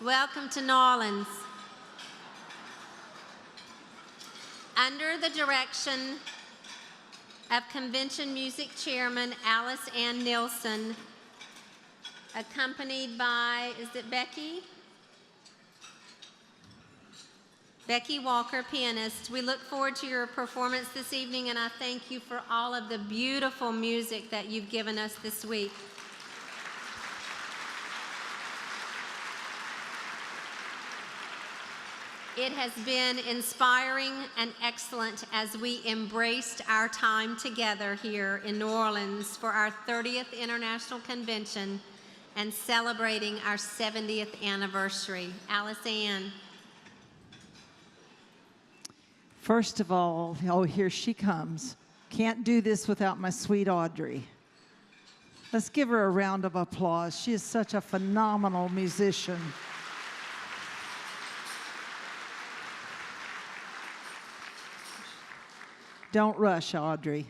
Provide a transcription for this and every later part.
Welcome to New Orleans. Under the direction of Convention Music Chairman Alice Ann Nilsson, accompanied by, is it Becky? Becky Walker, pianist. We look forward to your performance this evening, and I thank you for all of the beautiful music that you've given us this week. It has been inspiring and excellent as we embraced our time together here in New Orleans for our 30th International Convention and celebrating our 70th anniversary. Alice Ann. First of all, oh, here she comes. Can't do this without my sweet Audrey. Let's give her a round of applause. She is such a phenomenal musician. Don't rush, Audrey.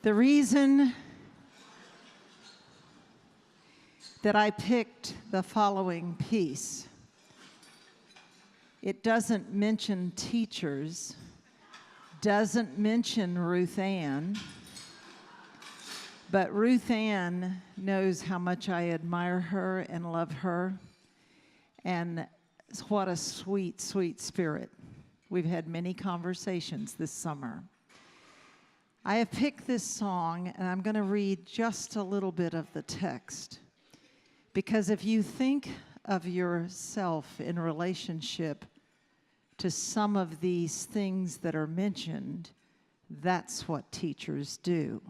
The reason that I picked the following piece, it doesn't mention teachers, doesn't mention Ruth Ann, but Ruth Ann knows how much I admire her and love her, and what a sweet, sweet spirit. We've had many conversations this summer. I have picked this song, and I'm going to read just a little bit of the text, because if you think of yourself in relationship to some of these things that are mentioned, that's what teachers do.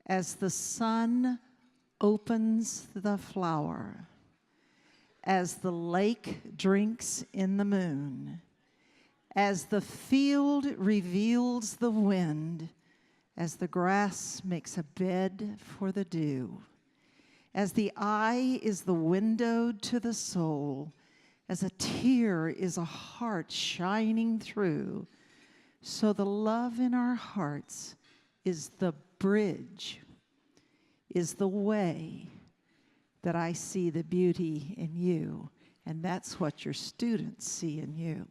As the sun opens the flower, as the lake drinks in the moon, as the field reveals the wind, as the grass makes a bed for the dew, as the eye is the window to the soul, as a tear is a heart shining through, so the love in our hearts is the bridge, is the way that I see the beauty in you, and that's what your students see in you.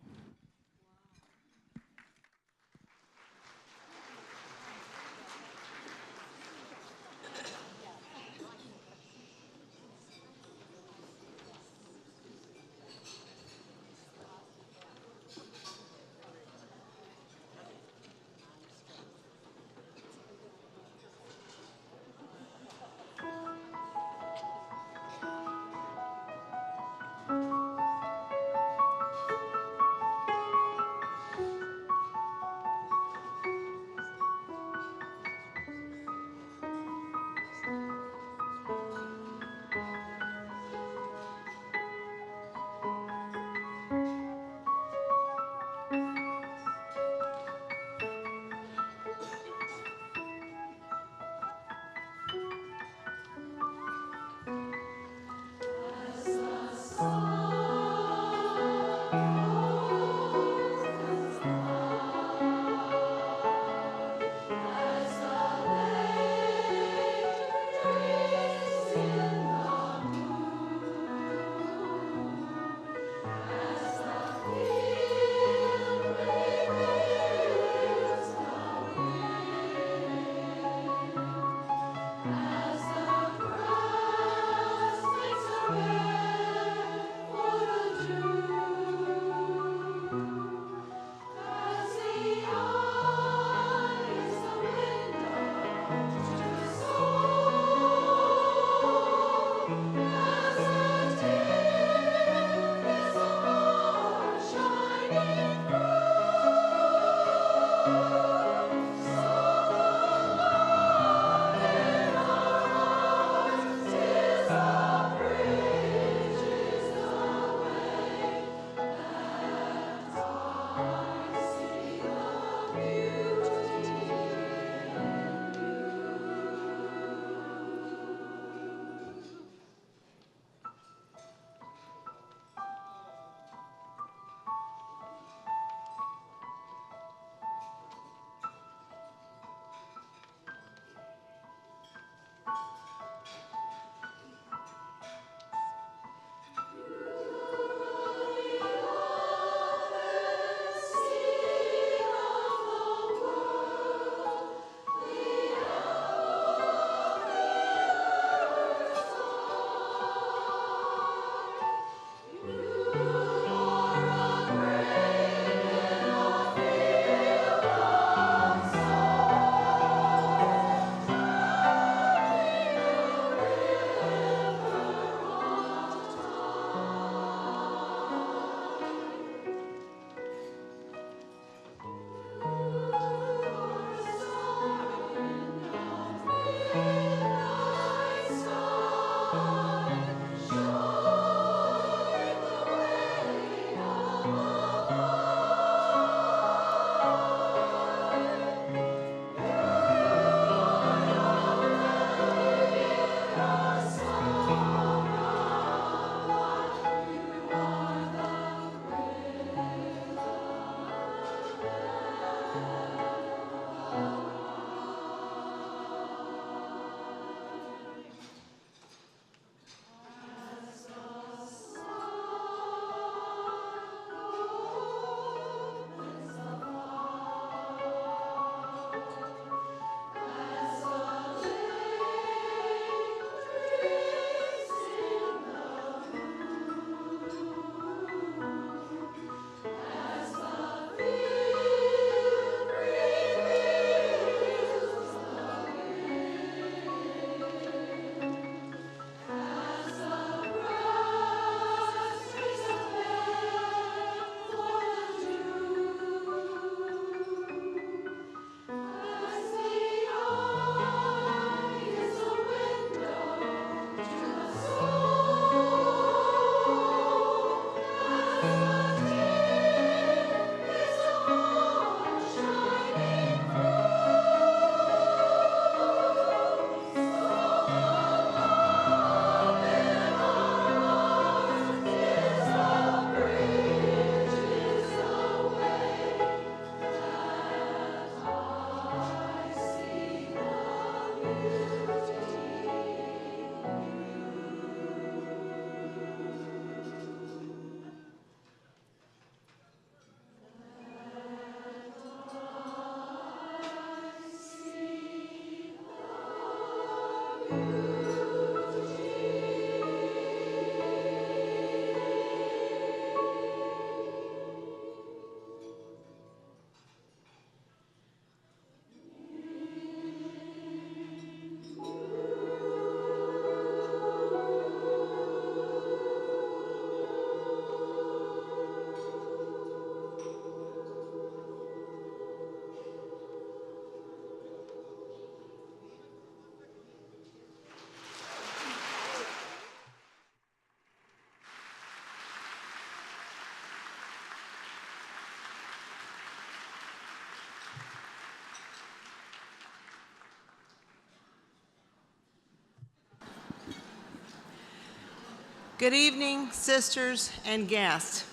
Good evening, sisters and guests.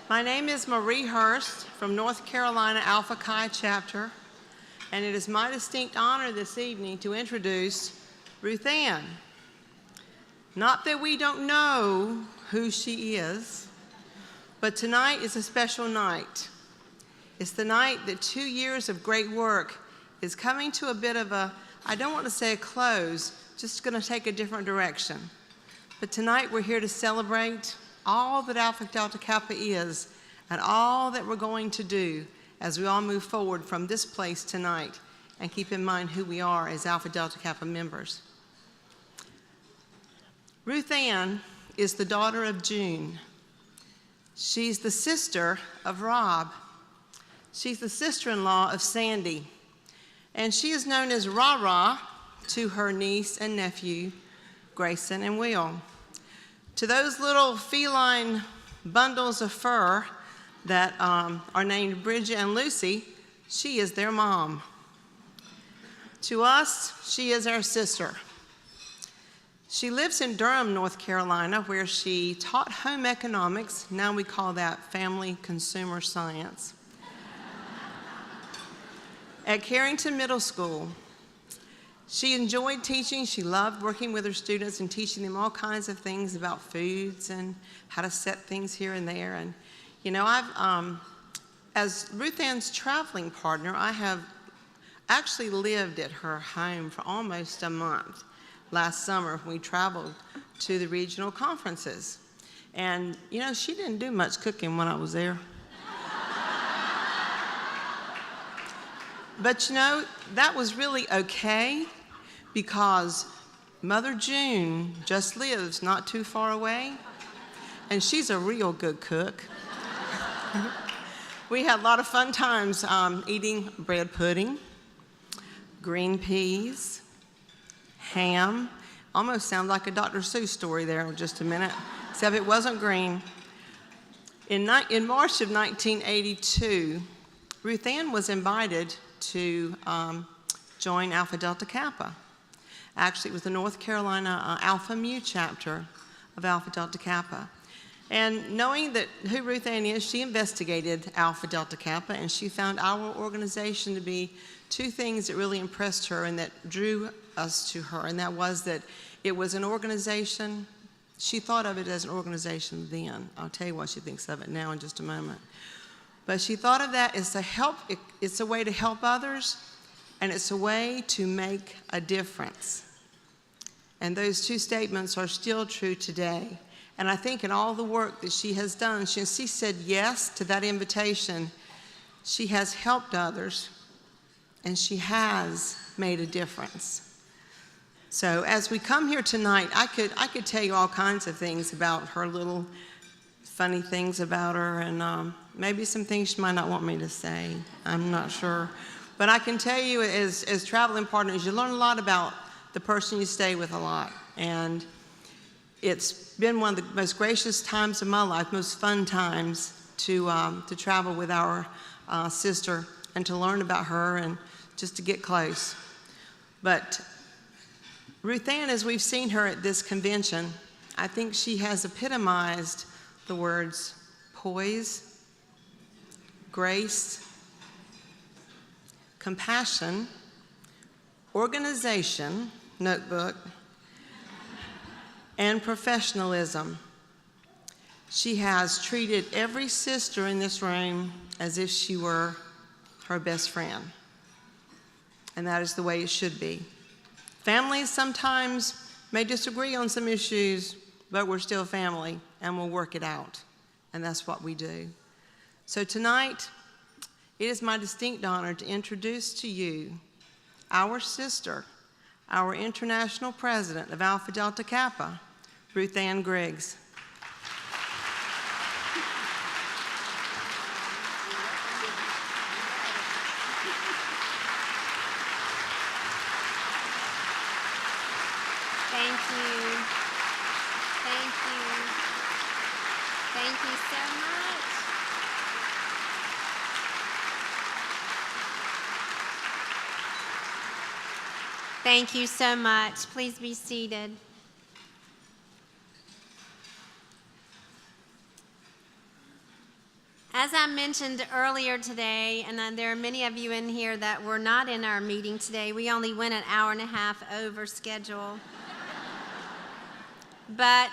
My name is Marie Hurst from North Carolina Alpha Chi Chapter, and it is my distinct honor this evening to introduce Ruth Ann. Not that we don't know who she is, but tonight is a special night. It's the night that 2 years of great work is coming to a bit of a, I don't want to say a close, just going to take a different direction. But tonight we're here to celebrate all that Alpha Delta Kappa is and all that we're going to do as we all move forward from this place tonight and keep in mind who we are as Alpha Delta Kappa members. Ruth Ann is the daughter of June. She's the sister of Rob. She's the sister-in-law of Sandy. And she is known as Ra-Ra to her niece and nephew, Grayson and Will. To those little feline bundles of fur that are named Bridget and Lucy, she is their mom. To us, she is our sister. She lives in Durham, North Carolina, where she taught home economics. Now we call that family consumer science. At Carrington Middle School. She enjoyed teaching. She loved working with her students and teaching them all kinds of things about foods and how to set things here and there. And, you know, as Ruth Ann's traveling partner, I have actually lived at her home for almost a month last summer when we traveled to the regional conferences. And, you know, she didn't do much cooking when I was there. But, you know, that was really okay, because Mother June just lives not too far away, and she's a real good cook. We had a lot of fun times eating bread pudding, green peas, ham. Almost sounds like a Dr. Seuss story there in just a minute, except it wasn't green. In March of 1982, Ruth Ann was invited to join Alpha Delta Kappa. Actually, it was the North Carolina Alpha Mu chapter of Alpha Delta Kappa. And knowing that who Ruth Ann is, she investigated Alpha Delta Kappa, and she found our organization to be two things that really impressed her and that drew us to her, and that was that it was an organization. She thought of it as an organization then. I'll tell you what she thinks of it now in just a moment. But she thought of that as it's a way to help others, and it's a way to make a difference. And those two statements are still true today. And I think in all the work that she has done, since she said yes to that invitation, she has helped others, and she has made a difference. So as we come here tonight, I could tell you all kinds of things about her, little funny things about her, and maybe some things she might not want me to say. I'm not sure. But I can tell you, as traveling partners, you learn a lot about the person you stay with a lot. And it's been one of the most gracious times of my life, most fun times to travel with our sister and to learn about her and just to get close. But Ruth Ann, as we've seen her at this convention, I think she has epitomized the words poise, grace, compassion, organization, notebook, and professionalism. She has treated every sister in this room as if she were her best friend. and that is the way it should be. Families sometimes may disagree on some issues, but we're still family, and we'll work it out, and that's what we do. So tonight, it is my distinct honor to introduce to you our sister, our international president of Alpha Delta Kappa, Ruth Ann Griggs. Thank you. Thank you. Thank you so much. Thank you so much. Please be seated. As I mentioned earlier today, and there are many of you in here that were not in our meeting today, we only went an hour and a half over schedule. But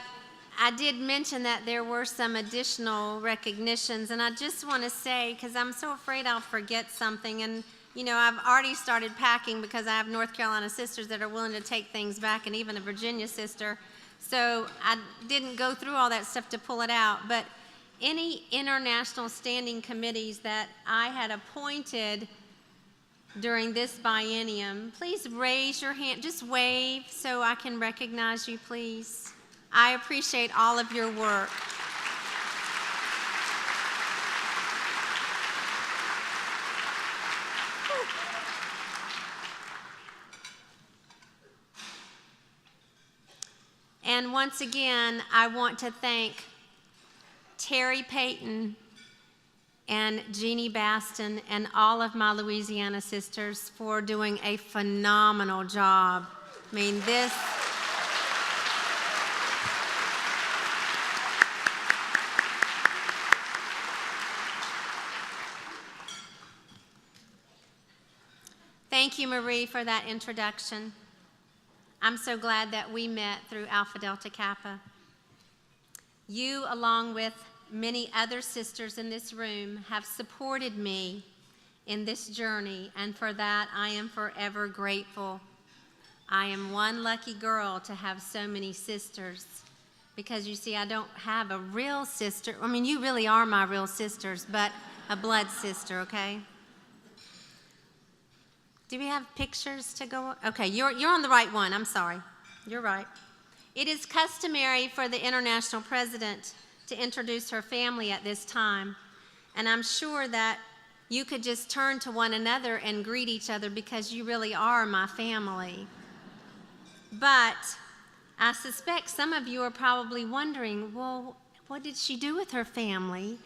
I did mention that there were some additional recognitions, and I just want to say, because I'm so afraid I'll forget something, and you know, I've already started packing because I have North Carolina sisters that are willing to take things back, and even a Virginia sister. So I didn't go through all that stuff to pull it out, but any international standing committees that I had appointed during this biennium, please raise your hand, just wave so I can recognize you, please. I appreciate all of your work. And once again, I want to thank Terry Payton and Jeannie Baston and all of my Louisiana sisters for doing a phenomenal job. I mean, this... Thank you, Marie, for that introduction. I'm so glad that we met through Alpha Delta Kappa. You, along with many other sisters in this room, have supported me in this journey, and for that I am forever grateful. I am one lucky girl to have so many sisters, because you see, I don't have a real sister. I mean, you really are my real sisters, but a blood sister, okay? Do we have pictures to go? Okay, you're on the right one. I'm sorry. You're right. It is customary for the international president to introduce her family at this time, and I'm sure that you could just turn to one another and greet each other because you really are my family. But I suspect some of you are probably wondering, well, what did she do with her family?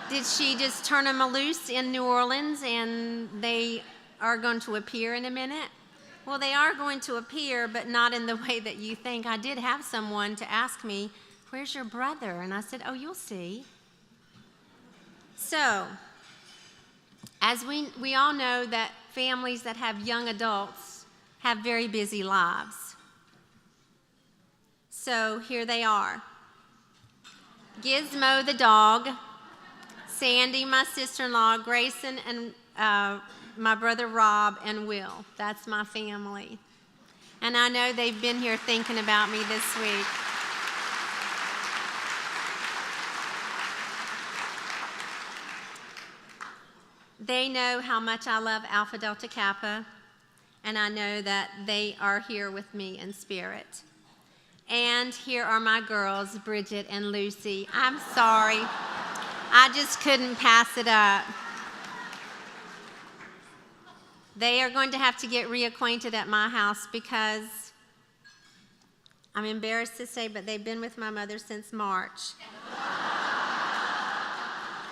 Did she just turn them loose in New Orleans and they are going to appear in a minute? Well, they are going to appear, but not in the way that you think. I did have someone to ask me, where's your brother? And I said, oh, you'll see. So, as we all know that families that have young adults have very busy lives. So here they are. Gizmo the dog, Sandy, my sister-in-law, Grayson, and my brother Rob and Will. That's my family. And I know they've been here thinking about me this week. They know how much I love Alpha Delta Kappa, and I know that they are here with me in spirit. And here are my girls, Bridget and Lucy. I'm sorry. I just couldn't pass it up. They are going to have to get reacquainted at my house because I'm embarrassed to say, but they've been with my mother since March.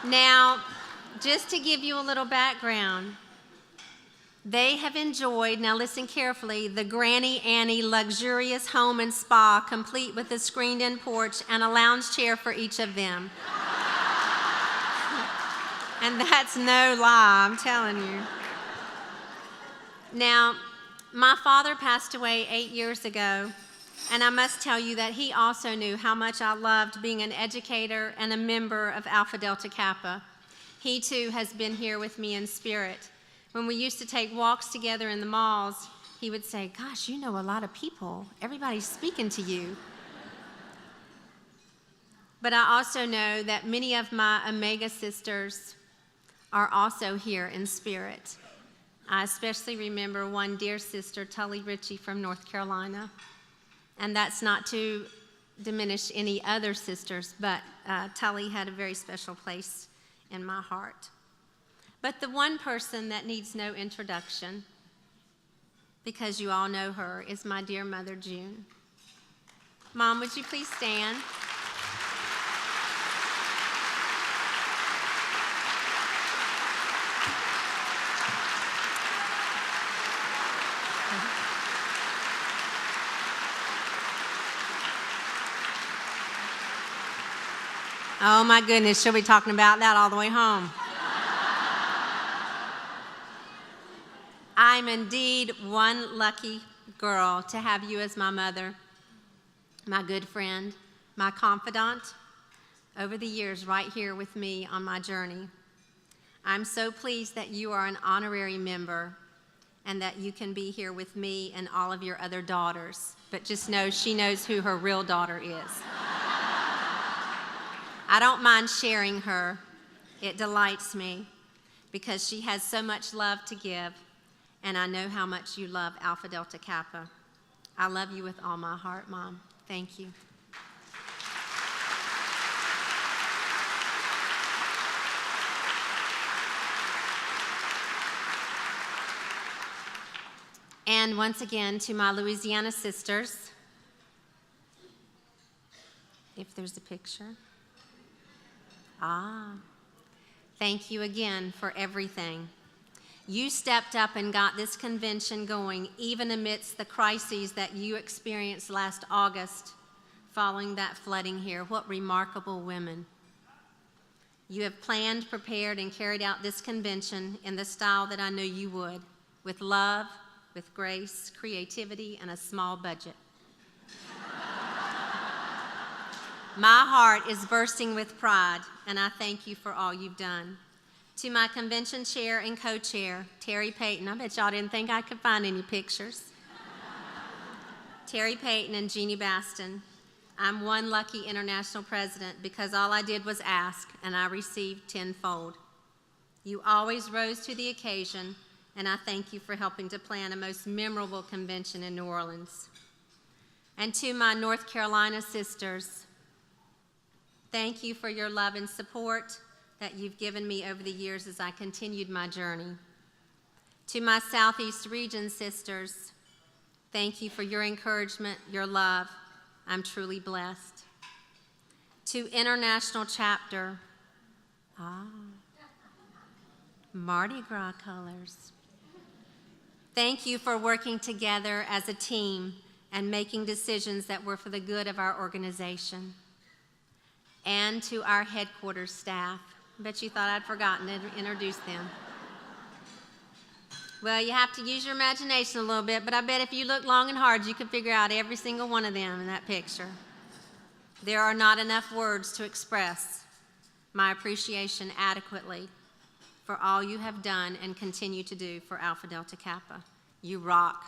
Now, just to give you a little background, they have enjoyed, now listen carefully, the Granny Annie luxurious home and spa, complete with a screened-in porch and a lounge chair for each of them. And that's no lie, I'm telling you. Now, my father passed away 8 years ago, and I must tell you that he also knew how much I loved being an educator and a member of Alpha Delta Kappa. He too has been here with me in spirit. When we used to take walks together in the malls, he would say, "Gosh, you know a lot of people. Everybody's speaking to you." But I also know that many of my Omega sisters are also here in spirit. I especially remember one dear sister, Tully Ritchie from North Carolina. And that's not to diminish any other sisters, but Tully had a very special place in my heart. But the one person that needs no introduction, because you all know her, is my dear mother, June. Mom, would you please stand? Oh my goodness, she'll be talking about that all the way home. I'm indeed one lucky girl to have you as my mother, my good friend, my confidant over the years right here with me on my journey. I'm so pleased that you are an honorary member and that you can be here with me and all of your other daughters. But just know she knows who her real daughter is. I don't mind sharing her. It delights me because she has so much love to give, and I know how much you love Alpha Delta Kappa. I love you with all my heart, Mom. Thank you. And once again, to my Louisiana sisters, if there's a picture. Thank you again for everything. You stepped up and got this convention going, even amidst the crises that you experienced last August following that flooding here. What remarkable women. You have planned, prepared, and carried out this convention in the style that I know you would, with love, with grace, creativity, and a small budget. My heart is bursting with pride, and I thank you for all you've done. To my convention chair and co-chair, Terry Payton, I bet y'all didn't think I could find any pictures. Terry Payton and Jeannie Baston, I'm one lucky international president because all I did was ask, and I received tenfold. You always rose to the occasion, and I thank you for helping to plan a most memorable convention in New Orleans. And to my North Carolina sisters, thank you for your love and support that you've given me over the years as I continued my journey. To my Southeast region sisters, thank you for your encouragement, your love. I'm truly blessed. To International Chapter, Mardi Gras colors. Thank you for working together as a team and making decisions that were for the good of our organization. And to our headquarters staff. I bet you thought I'd forgotten to introduce them. Well, you have to use your imagination a little bit, but I bet if you look long and hard, you could figure out every single one of them in that picture. There are not enough words to express my appreciation adequately for all you have done and continue to do for Alpha Delta Kappa. You rock.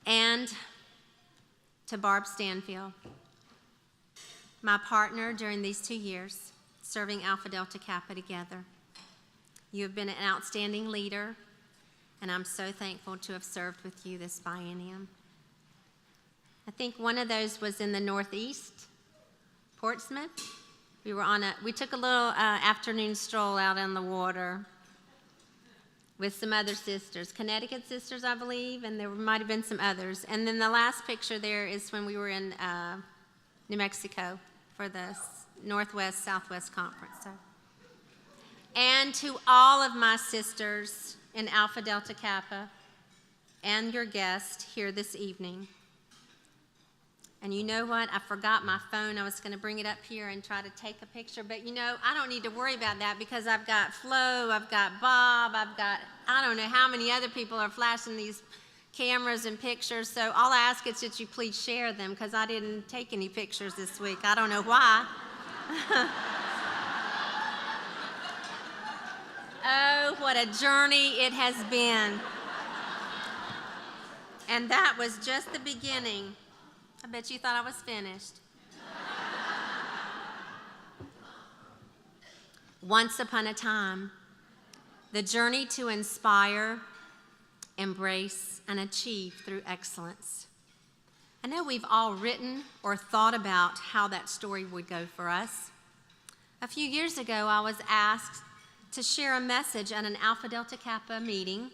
And to Barb Stanfield, my partner during these 2 years, serving Alpha Delta Kappa together. You have been an outstanding leader, and I'm so thankful to have served with you this biennium. I think one of those was in the Northeast, Portsmouth. We took a little afternoon stroll out on the water with some other sisters, Connecticut sisters, I believe, and there might have been some others. And then the last picture there is when we were in New Mexico for the Northwest Southwest Conference. So. And to all of my sisters in Alpha Delta Kappa and your guest here this evening. And you know what? I forgot my phone. I was going to bring it up here and try to take a picture. But you know, I don't need to worry about that because I've got Flo, I've got Bob, I've got, I don't know how many other people are flashing these cameras and pictures. So all I ask is that you please share them because I didn't take any pictures this week. I don't know why. Oh, know what a journey it has been. And that was just the beginning. I bet you thought I was finished. Once upon a time, the journey to inspire, embrace, and achieve through excellence. I know we've all written or thought about how that story would go for us. A few years ago, I was asked to share a message at an Alpha Delta Kappa meeting,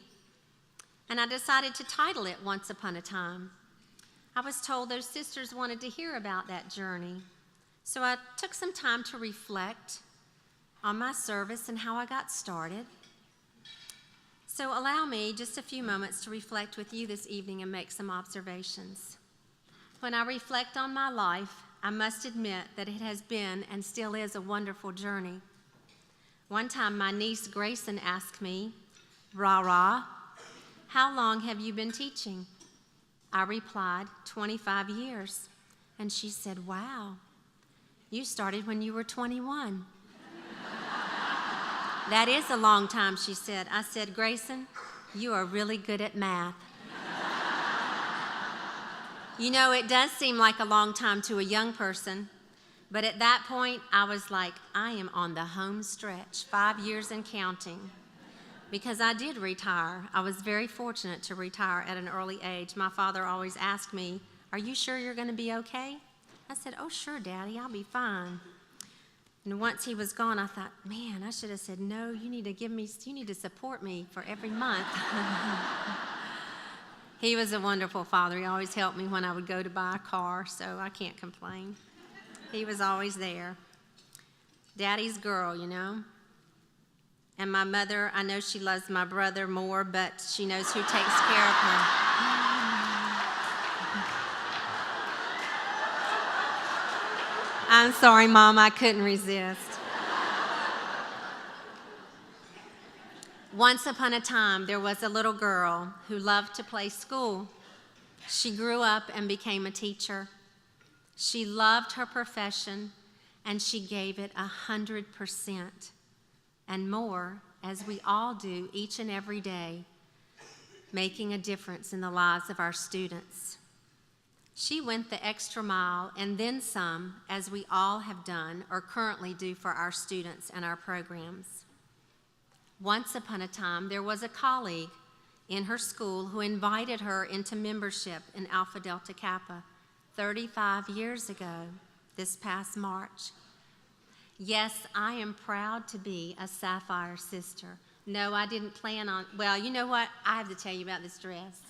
and I decided to title it Once Upon a Time. I was told those sisters wanted to hear about that journey, so I took some time to reflect on my service and how I got started. So allow me just a few moments to reflect with you this evening and make some observations. When I reflect on my life, I must admit that it has been and still is a wonderful journey. One time, my niece Grayson asked me, "Ra, how long have you been teaching?" I replied, 25 years. And she said, "Wow, you started when you were 21. "That is a long time," she said. I said, "Grayson, you are really good at math." You know, it does seem like a long time to a young person, but at that point, I was like, I am on the home stretch, 5 years and counting. Because I did retire. I was very fortunate to retire at an early age. My father always asked me, "Are you sure you're going to be okay?" I said, "Oh, sure, Daddy, I'll be fine." And once he was gone, I thought, man, I should have said, "No, you need to support me for every month." He was a wonderful father. He always helped me when I would go to buy a car, so I can't complain. He was always there. Daddy's girl, you know. And my mother, I know she loves my brother more, but she knows who takes care of her. I'm sorry, Mom, I couldn't resist. Once upon a time, there was a little girl who loved to play school. She grew up and became a teacher. She loved her profession, and she gave it 100% and more, as we all do each and every day, making a difference in the lives of our students. She went the extra mile and then some, as we all have done or currently do for our students and our programs. Once upon a time, there was a colleague in her school who invited her into membership in Alpha Delta Kappa 35 years ago, this past March. Yes, I am proud to be a Sapphire sister. No, I didn't plan on, well, you know what? I have to tell you about this dress.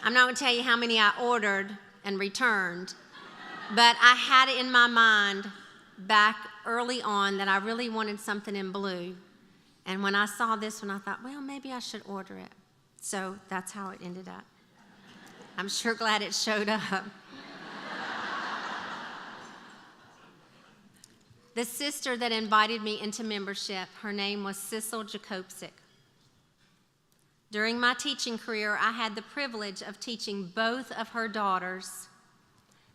I'm not going to tell you how many I ordered and returned, but I had it in my mind back early on that I really wanted something in blue. And when I saw this one, I thought, well, maybe I should order it. So that's how it ended up. I'm sure glad it showed up. The sister that invited me into membership, her name was Sissel Jacobczyk. During my teaching career, I had the privilege of teaching both of her daughters,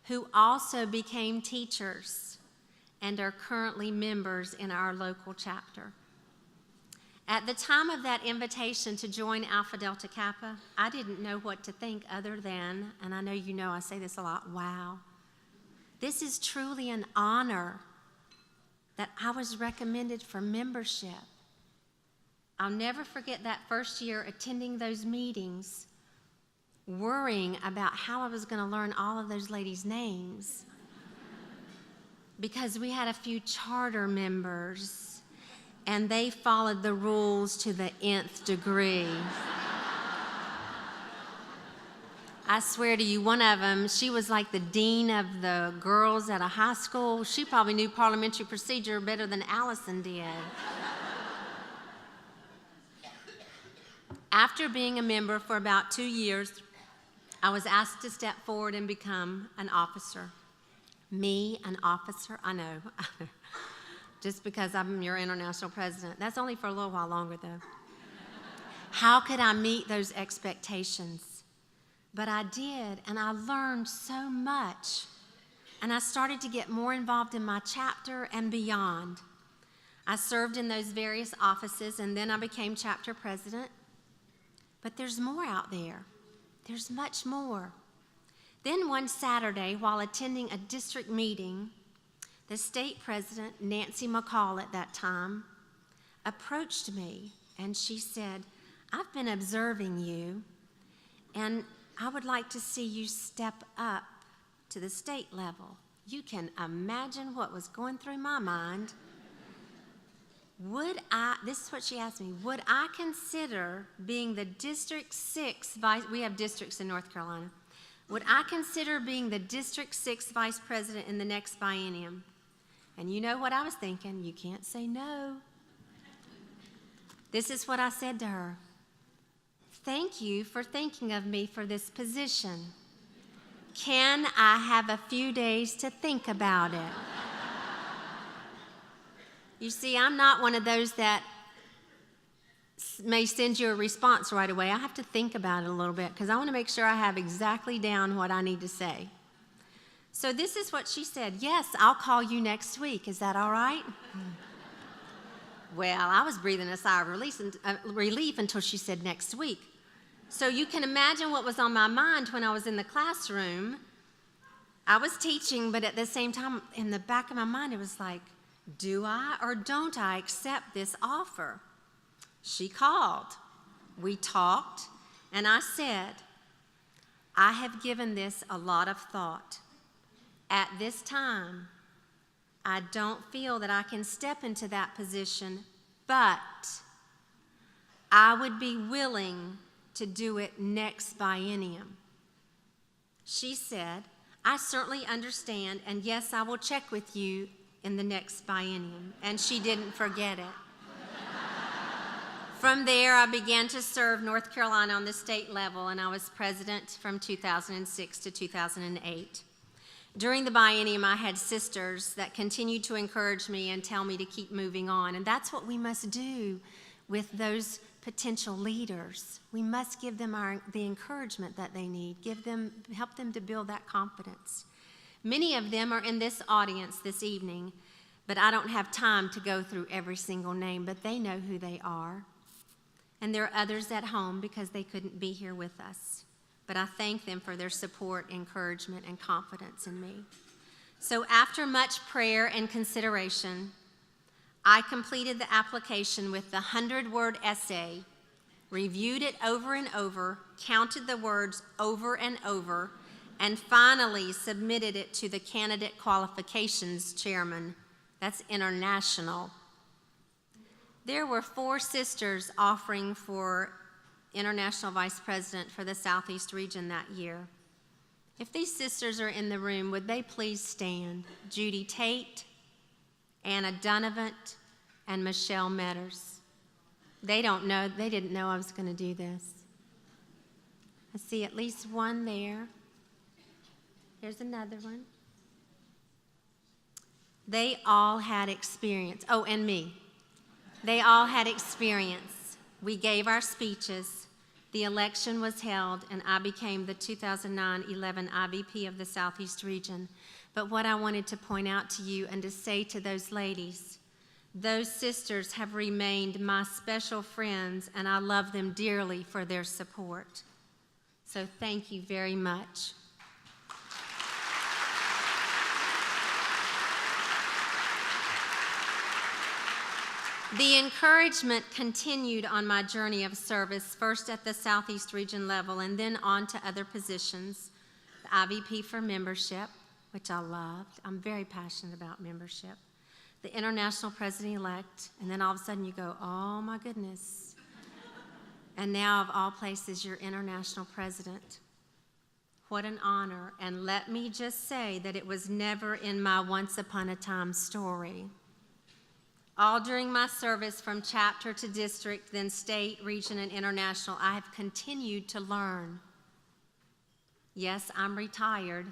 who also became teachers and are currently members in our local chapter. At the time of that invitation to join Alpha Delta Kappa, I didn't know what to think other than, and I know you know I say this a lot, wow. This is truly an honor that I was recommended for membership. I'll never forget that first year attending those meetings, worrying about how I was going to learn all of those ladies' names. Because we had a few charter members, and they followed the rules to the nth degree. I swear to you, one of them, she was like the dean of the girls at a high school. She probably knew parliamentary procedure better than Allison did. After being a member for about 2 years, I was asked to step forward and become an officer. Me, an officer? I know. Just because I'm your international president. That's only for a little while longer, though. How could I meet those expectations? But I did, and I learned so much. And I started to get more involved in my chapter and beyond. I served in those various offices, and then I became chapter president. But there's more out there. There's much more. Then one Saturday, while attending a district meeting, the state president, Nancy McCall at that time, approached me, and she said, "I've been observing you, and I would like to see you step up to the state level." You can imagine what was going through my mind. This is what she asked me, would I consider being the District 6 vice, we have districts in North Carolina, would I consider being the District 6 vice president in the next biennium? And you know what I was thinking, you can't say no. This is what I said to her. "Thank you for thinking of me for this position. Can I have a few days to think about it?" You see, I'm not one of those that may send you a response right away. I have to think about it a little bit because I want to make sure I have exactly down what I need to say. So this is what she said. "Yes, I'll call you next week. Is that all right?" Well, I was breathing a sigh of relief until she said next week. So you can imagine what was on my mind when I was in the classroom. I was teaching, but at the same time, in the back of my mind, it was like, do I or don't I accept this offer? She called. We talked, and I said, "I have given this a lot of thought. At this time, I don't feel that I can step into that position, but I would be willing to do it next biennium." She said, "I certainly understand, and yes, I will check with you in the next biennium," and she didn't forget it. From there, I began to serve North Carolina on the state level, and I was president from 2006 to 2008. During the biennium, I had sisters that continued to encourage me and tell me to keep moving on, and that's what we must do with those potential leaders. We must give them the encouragement that they need, help them to build that confidence. Many of them are in this audience this evening, but I don't have time to go through every single name, but they know who they are. And there are others at home because they couldn't be here with us. But I thank them for their support, encouragement, and confidence in me. So after much prayer and consideration, I completed the application with the 100-word essay, reviewed it over and over, counted the words over and over, and finally submitted it to the candidate qualifications chairman. That's international. There were 4 sisters offering for international vice president for the Southeast region that year. If these sisters are in the room, would they please stand? Judy Tate, Anna Dunavant, and Michelle Metters. They didn't know I was going to do this. I see at least one there. Here's another one. They all had experience. Oh, and me. They all had experience. We gave our speeches. The election was held, and I became the 2009-11 IVP of the Southeast region. But what I wanted to point out to you and to say to those ladies, those sisters have remained my special friends, and I love them dearly for their support. So thank you very much. The encouragement continued on my journey of service, first at the Southeast region level and then on to other positions, the IVP for membership, which I loved. I'm very passionate about membership. The international president-elect, and then all of a sudden you go, oh my goodness. And now of all places, you're international president. What an honor. And let me just say that it was never in my once upon a time story. All during my service from chapter to district, then state, region, and international, I have continued to learn. Yes, I'm retired,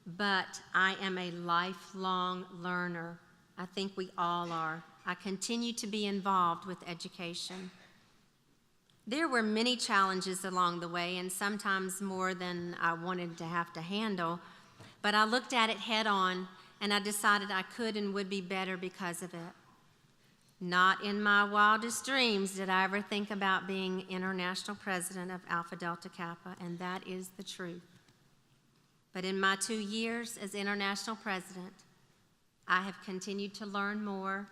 but I am a lifelong learner. I think we all are. I continue to be involved with education. There were many challenges along the way, and sometimes more than I wanted to have to handle, but I looked at it head on, and I decided I could and would be better because of it. Not in my wildest dreams did I ever think about being international president of Alpha Delta Kappa, and that is the truth. But in my 2 years as international president, I have continued to learn more,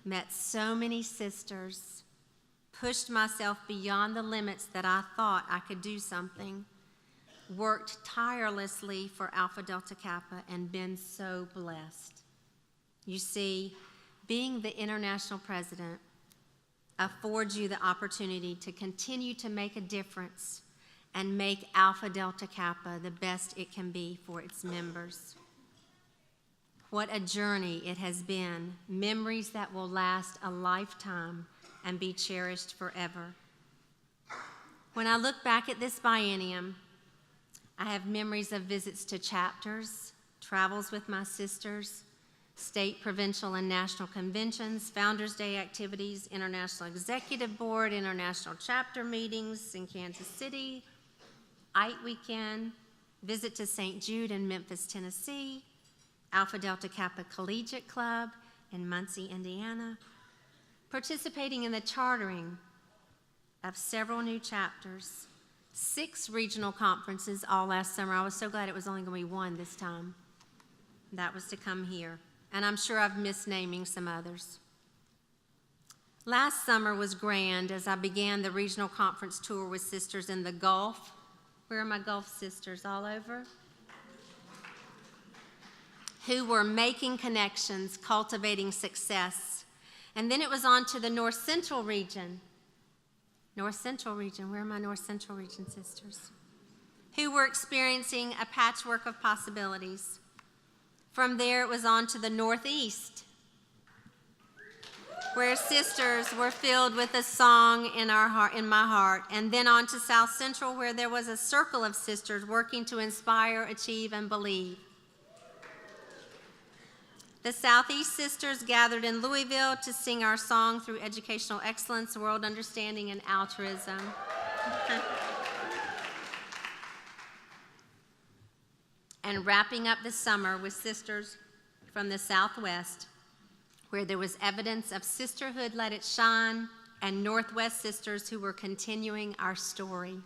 met so many sisters, pushed myself beyond the limits that I thought I could do something, worked tirelessly for Alpha Delta Kappa, and been so blessed. You see, being the international president affords you the opportunity to continue to make a difference and make Alpha Delta Kappa the best it can be for its members. What a journey it has been, memories that will last a lifetime and be cherished forever. When I look back at this biennium, I have memories of visits to chapters, travels with my sisters, state, provincial, and national conventions, Founders Day activities, International Executive Board, international chapter meetings in Kansas City, IT Weekend, visit to St. Jude in Memphis, Tennessee, Alpha Delta Kappa Collegiate Club in Muncie, Indiana, participating in the chartering of several new chapters, 6 regional conferences all last summer. I was so glad it was only going to be 1 this time. That was to come here. And I'm sure I've missed naming some others. Last summer was grand as I began the regional conference tour with sisters in the Gulf. Where are my Gulf sisters? All over? Who were making connections, cultivating success. And then it was on to the North Central region. North Central region, where are my North Central region sisters? Who were experiencing a patchwork of possibilities. From there, it was on to the Northeast, where sisters were filled with a song in my heart, and then on to South Central, where there was a circle of sisters working to inspire, achieve, and believe. The Southeast sisters gathered in Louisville to sing our song through educational excellence, world understanding, and altruism. And wrapping up the summer with sisters from the Southwest, where there was evidence of sisterhood let it shine, and Northwest sisters who were continuing our story.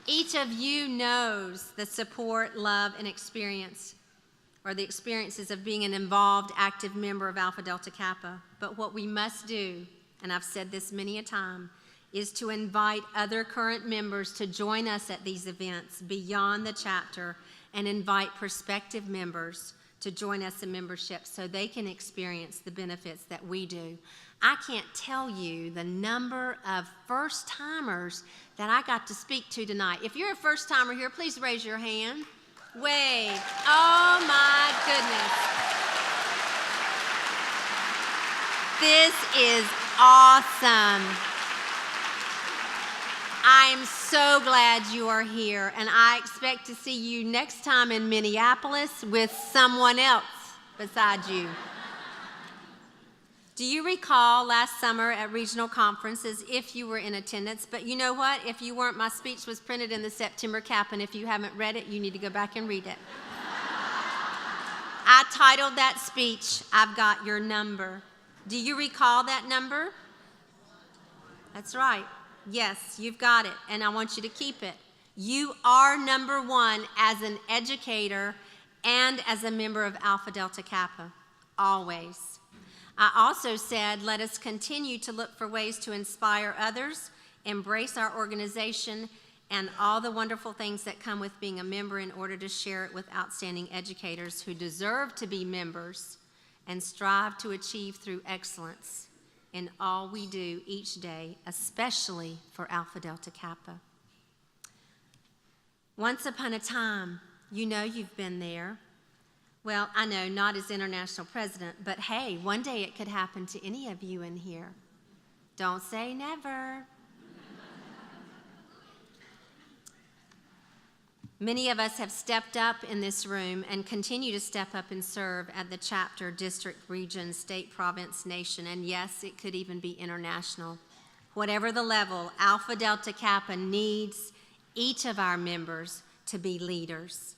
Each of you knows the support, love, and experience, or the experiences of being an involved, active member of Alpha Delta Kappa. But what we must do, and I've said this many a time, is to invite other current members to join us at these events beyond the chapter, and invite prospective members to join us in membership so they can experience the benefits that we do. I can't tell you the number of first-timers that I got to speak to tonight. If you're a first-timer here, please raise your hand. Wave. Oh my goodness. This is awesome. I am so glad you are here, and I expect to see you next time in Minneapolis with someone else besides you. Do you recall last summer at regional conferences, if you were in attendance, but you know what? If you weren't, my speech was printed in the September cap, and if you haven't read it, you need to go back and read it. I titled that speech, "I've Got Your Number." Do you recall that number? That's right. Yes, you've got it, and I want you to keep it. You are number one as an educator and as a member of Alpha Delta Kappa, always. I also said, let us continue to look for ways to inspire others, embrace our organization, and all the wonderful things that come with being a member in order to share it with outstanding educators who deserve to be members and strive to achieve through excellence in all we do each day, especially for Alpha Delta Kappa. Once upon a time, you know you've been there. Well, I know, not as international president, but hey, one day it could happen to any of you in here. Don't say never. Many of us have stepped up in this room and continue to step up and serve at the chapter, district, region, state, province, nation, and yes, it could even be international. Whatever the level, Alpha Delta Kappa needs each of our members to be leaders.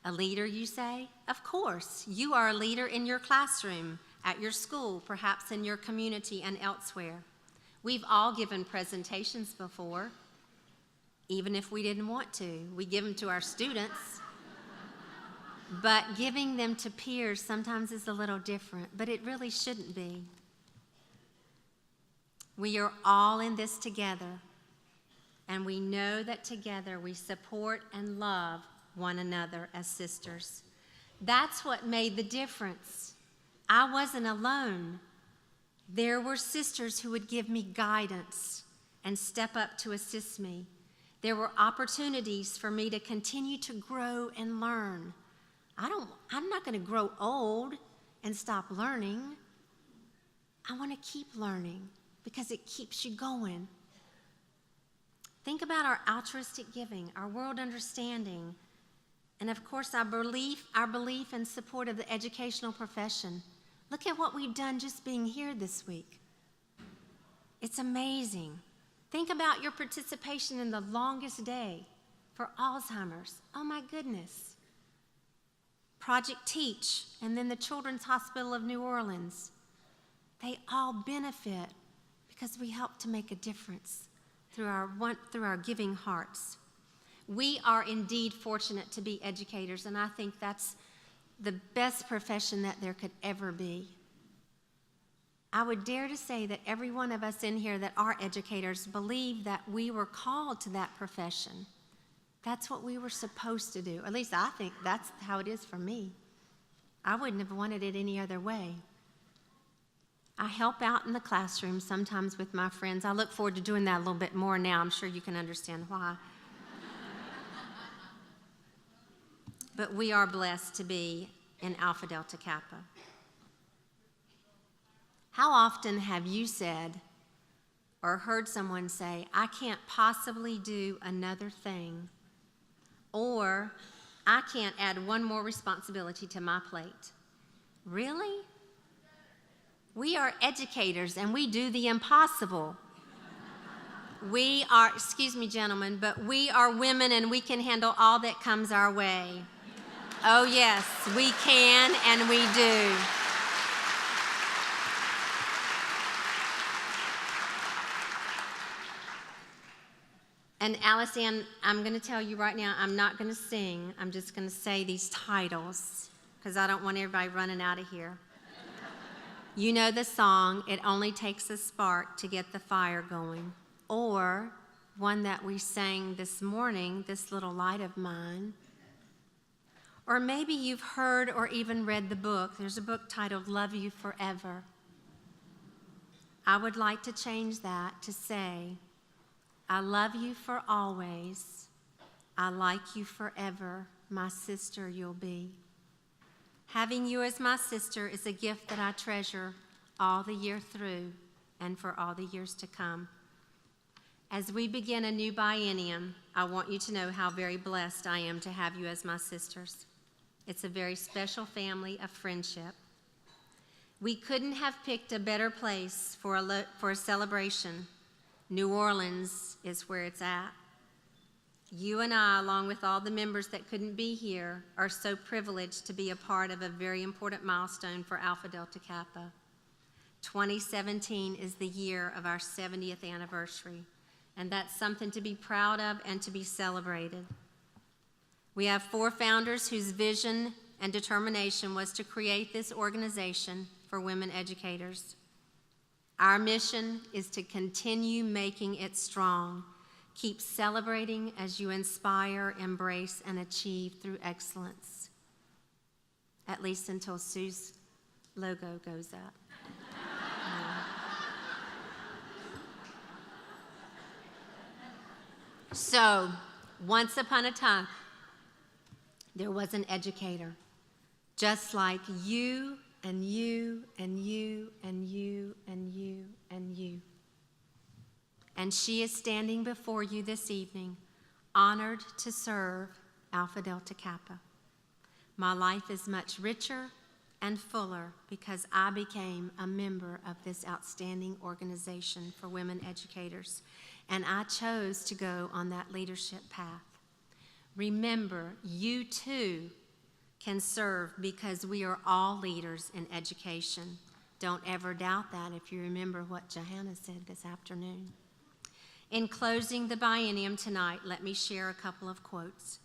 A leader, you say? Of course, you are a leader in your classroom, at your school, perhaps in your community and elsewhere. We've all given presentations before, even if we didn't want to. We give them to our students. But giving them to peers sometimes is a little different, but it really shouldn't be. We are all in this together, and we know that together we support and love one another as sisters. That's what made the difference. I wasn't alone. There were sisters who would give me guidance and step up to assist me. There were opportunities for me to continue to grow and learn. I'm not going to grow old and stop learning. I want to keep learning because it keeps you going. Think about our altruistic giving, our world understanding, and of course our belief and support of the educational profession. Look at what we've done just being here this week. It's amazing. Think about your participation in the longest day for Alzheimer's. Oh my goodness. Project Teach, and then the Children's Hospital of New Orleans. They all benefit because we help to make a difference through our giving hearts. We are indeed fortunate to be educators, and I think that's the best profession that there could ever be. I would dare to say that every one of us in here that are educators believe that we were called to that profession. That's what we were supposed to do. At least I think that's how it is for me. I wouldn't have wanted it any other way. I help out in the classroom sometimes with my friends. I look forward to doing that a little bit more now. I'm sure you can understand why. But we are blessed to be in Alpha Delta Kappa. How often have you said or heard someone say, I can't possibly do another thing, or I can't add one more responsibility to my plate? Really? We are educators and we do the impossible. We are, excuse me, gentlemen, but we are women and we can handle all that comes our way. Oh yes, we can and we do. And Alice Ann, I'm going to tell you right now, I'm not going to sing. I'm just going to say these titles because I don't want everybody running out of here. You know the song, It Only Takes a Spark to Get the Fire Going, or one that we sang this morning, This Little Light of Mine. Or maybe you've heard or even read the book. There's a book titled Love You Forever. I would like to change that to say, I love you for always. I like you forever. My sister you'll be. Having you as my sister is a gift that I treasure all the year through and for all the years to come. As we begin a new biennium, I want you to know how very blessed I am to have you as my sisters. It's a very special family of friendship. We couldn't have picked a better place for a celebration. New Orleans is where it's at. You and I, along with all the members that couldn't be here, are so privileged to be a part of a very important milestone for Alpha Delta Kappa. 2017 is the year of our 70th anniversary, and that's something to be proud of and to be celebrated. We have 4 founders whose vision and determination was to create this organization for women educators. Our mission is to continue making it strong. Keep celebrating as you inspire, embrace, and achieve through excellence. At least until Sue's logo goes up. So, once upon a time, there was an educator, just like you and you and you and you and you and you. And she is standing before you this evening, honored to serve Alpha Delta Kappa. My life is much richer and fuller because I became a member of this outstanding organization for women educators, and I chose to go on that leadership path. Remember, you too can serve because we are all leaders in education. Don't ever doubt that if you remember what Johanna said this afternoon. In closing the biennium tonight, let me share a couple of quotes.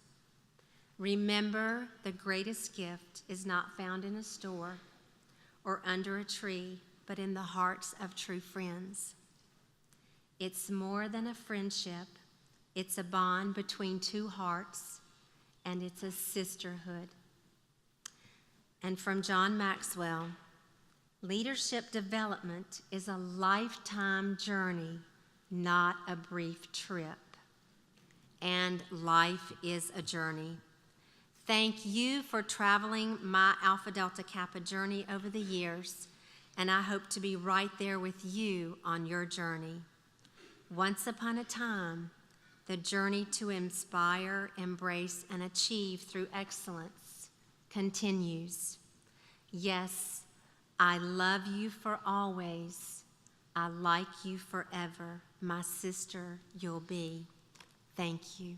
Remember, the greatest gift is not found in a store or under a tree, but in the hearts of true friends. It's more than a friendship. It's a bond between two hearts, and it's a sisterhood. And from John Maxwell, leadership development is a lifetime journey, not a brief trip. And life is a journey. Thank you for traveling my Alpha Delta Kappa journey over the years, and I hope to be right there with you on your journey. Once upon a time, the journey to inspire, embrace, and achieve through excellence continues. Yes, I love you for always. I like you forever. My sister, you'll be. Thank you.